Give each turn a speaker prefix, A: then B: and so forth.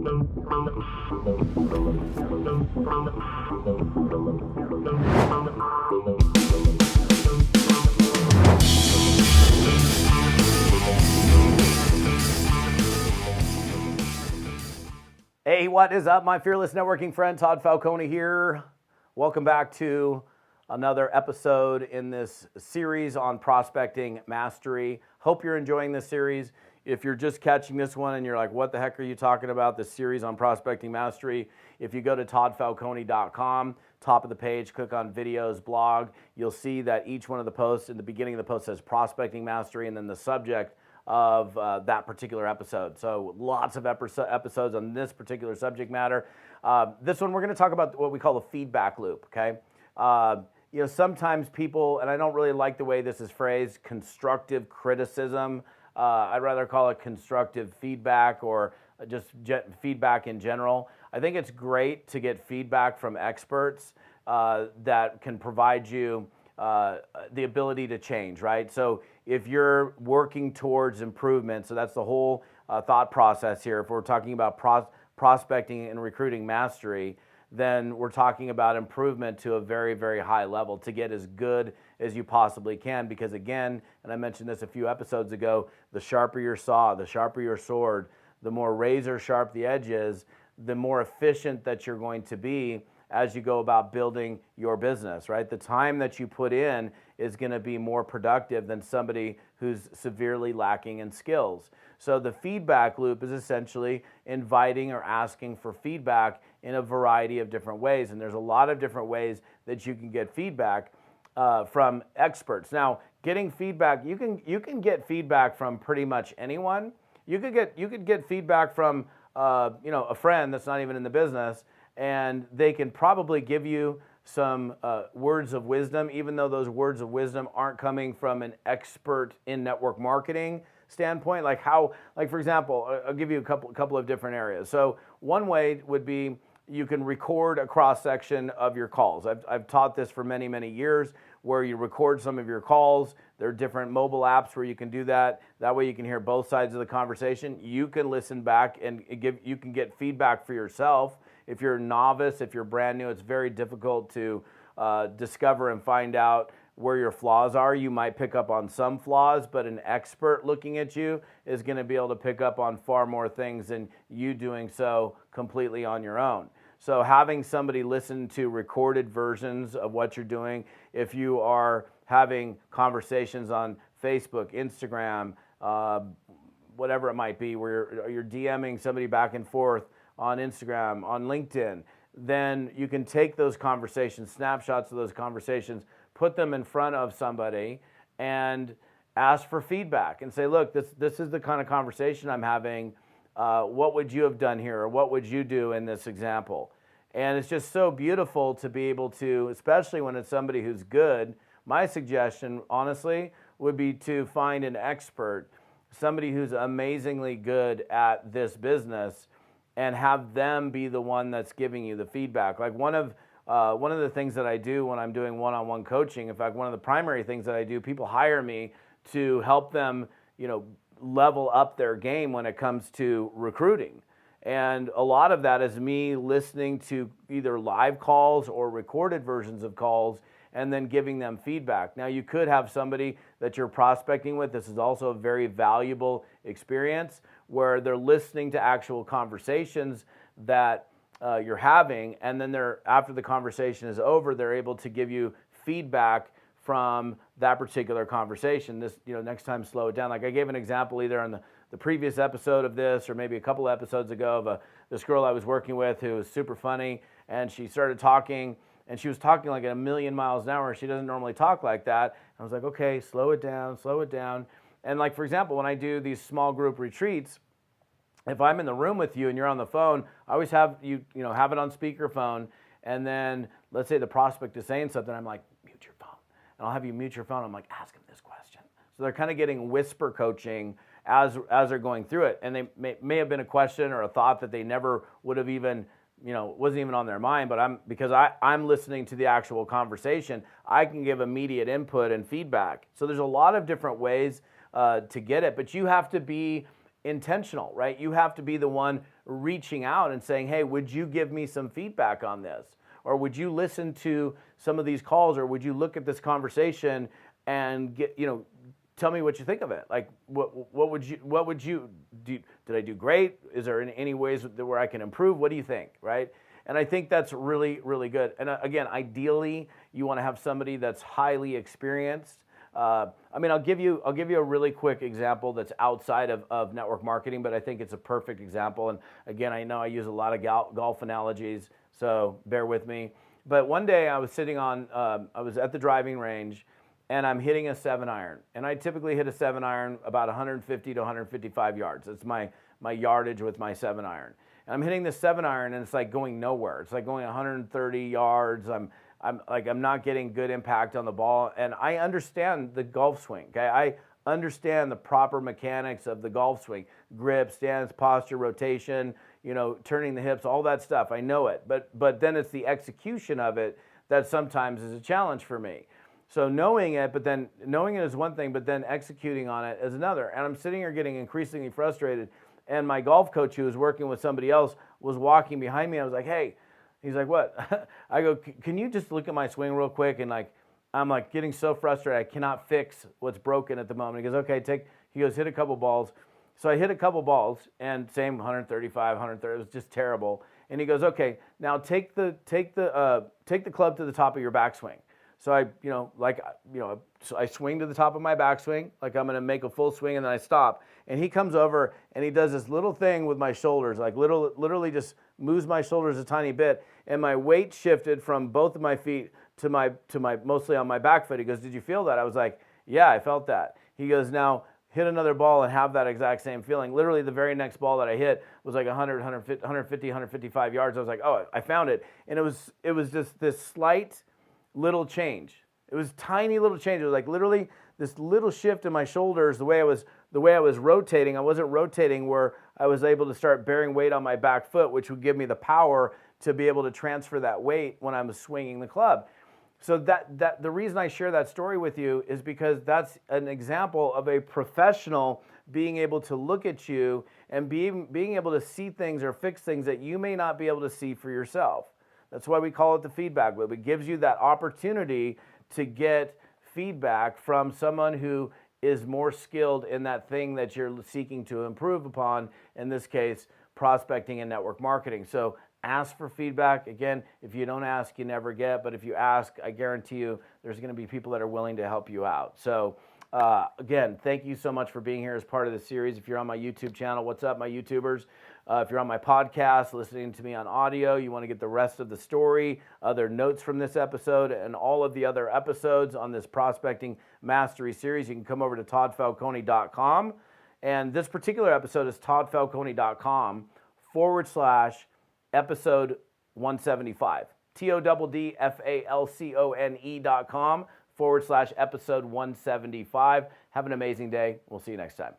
A: Hey, what is up, my fearless networking friend? Todd Falcone here. Welcome back to another episode in this series on prospecting mastery. Hope you're enjoying this series. If you're just catching this one and you're like, what the heck are you talking about, this series on prospecting mastery? If you go to toddfalcone.com, top of the page, click on videos, blog, you'll see that each one of the posts in the beginning of the post says prospecting mastery and then the subject of that particular episode. So lots of episodes on this particular subject matter. This one we're going to talk about what we call the feedback loop, okay? Sometimes people, and I don't really like the way this is phrased, constructive criticism. I'd rather call it constructive feedback or just feedback in general. I think it's great to get feedback from experts that can provide you the ability to change, right? So if you're working towards improvement, so that's the whole thought process here. If we're talking about prospecting and recruiting mastery, then we're talking about improvement to a very, very high level to get as good as you possibly can. Because again, and I mentioned this a few episodes ago, the sharper your saw, the sharper your sword, the more razor sharp the edge is, the more efficient that you're going to be as you go about building your business, right? The time that you put in is going to be more productive than somebody who's severely lacking in skills. So the feedback loop is essentially inviting or asking for feedback in a variety of different ways. And there's a lot of different ways that you can get feedback from experts. Now, getting feedback, you can get feedback from pretty much anyone. You could get feedback from a friend that's not even in the business, and they can probably give you some words of wisdom, even though those words of wisdom aren't coming from an expert in network marketing standpoint. Like for example, I'll give you a couple of different areas. So one way would be you can record a cross-section of your calls. I've taught this for many, many years, where you record some of your calls. There are different mobile apps where you can do that. That way you can hear both sides of the conversation. You can listen back and you can get feedback for yourself. If you're a novice, if you're brand new, it's very difficult to discover and find out where your flaws are. You might pick up on some flaws, but an expert looking at you is going to be able to pick up on far more things than you doing so completely on your own. So having somebody listen to recorded versions of what you're doing, if you are having conversations on Facebook, Instagram, whatever it might be, where you're DMing somebody back and forth on Instagram, on LinkedIn, then you can take those conversations, snapshots of those conversations, put them in front of somebody and ask for feedback and say, look, this is the kind of conversation I'm having. What would you have done here? Or what would you do in this example? And it's just so beautiful to be able to, especially when it's somebody who's good. My suggestion, honestly, would be to find an expert, somebody who's amazingly good at this business, and have them be the one that's giving you the feedback. Like one of the things that I do when I'm doing one-on-one coaching, in fact, one of the primary things that I do, people hire me to help them, level up their game when it comes to recruiting. And a lot of that is me listening to either live calls or recorded versions of calls and then giving them feedback. Now, you could have somebody that you're prospecting with. This is also a very valuable experience where they're listening to actual conversations that you're having, and then after the conversation is over, they're able to give you feedback from that particular conversation. Next time, slow it down. Like I gave an example either on the previous episode of this or maybe a couple episodes ago of this girl I was working with who was super funny, and she started talking, and she was talking like at 1,000,000 miles an hour. She doesn't normally talk like that. I was like, okay, slow it down. And like, for example, when I do these small group retreats, if I'm in the room with you and you're on the phone, I always have you have it on speakerphone, and then let's say the prospect is saying something, I'm like, mute your phone. And I'll have you mute your phone. I'm like, ask him this question. So they're kind of getting whisper coaching as they're going through it. And they may have been a question or a thought that they never would have even, wasn't even on their mind, but because I'm listening to the actual conversation, I can give immediate input and feedback. So there's a lot of different ways to get it, but you have to be intentional, right? You have to be the one reaching out and saying, hey, would you give me some feedback on this? Or would you listen to some of these calls, or would you look at this conversation and tell me what you think of it? Like, what would you do? Did I do great? Is there any ways where I can improve? What do you think, right? And I think that's really, really good. And again, ideally, you want to have somebody that's highly experienced. I'll give you a really quick example that's outside of network marketing, but I think it's a perfect example. And again, I know I use a lot of golf analogies, so bear with me. But one day I was I was at the driving range, and I'm hitting a 7-iron. And I typically hit a 7-iron about 150 to 155 yards. That's my yardage with my 7-iron. And I'm hitting this 7-iron, and it's like going nowhere. It's like going 130 yards. I'm not getting good impact on the ball. And I understand the golf swing, okay? I understand the proper mechanics of the golf swing: grip, stance, posture, rotation, turning the hips, all that stuff. I know it. But then it's the execution of it that sometimes is a challenge for me. So knowing it is one thing, but then executing on it is another. And I'm sitting here getting increasingly frustrated. And my golf coach, who was working with somebody else, was walking behind me. I was like, hey. He's like, what? I go, can you just look at my swing real quick? And I'm getting so frustrated. I cannot fix what's broken at the moment. He goes, okay, he goes, hit a couple balls. So I hit a couple balls, and same 135, 130. It was just terrible. And he goes, okay, now take the club to the top of your backswing. So I swing to the top of my backswing, like I'm going to make a full swing, and then I stop. And he comes over and he does this little thing with my shoulders, like literally just moves my shoulders a tiny bit, and my weight shifted from both of my feet to my mostly on my back foot. He goes, did you feel that? I was like, yeah, I felt that. He goes, now hit another ball and have that exact same feeling. Literally the very next ball that I hit was like 100, 150, 155 yards. I was like, oh, I found it. And it was just this slight little change. It was tiny little change. It was like literally this little shift in my shoulders, the way I was rotating. I wasn't rotating where I was able to start bearing weight on my back foot, which would give me the power to be able to transfer that weight when I'm swinging the club. So that the reason I share that story with you is because that's an example of a professional being able to look at you and being able to see things or fix things that you may not be able to see for yourself. That's why we call it the feedback loop. It gives you that opportunity to get feedback from someone who is more skilled in that thing that you're seeking to improve upon, in this case, prospecting and network marketing. So ask for feedback. Again, if you don't ask, you never get. But if you ask, I guarantee you there's going to be people that are willing to help you out. So again, thank you so much for being here as part of the series. If you're on my YouTube channel, what's up, my YouTubers? If you're on my podcast, listening to me on audio, you want to get the rest of the story, other notes from this episode, and all of the other episodes on this Prospecting Mastery series, you can come over to toddfalcone.com. And this particular episode is toddfalcone.com/episode 175. toddfalcone.com/episode 175. Have an amazing day. We'll see you next time.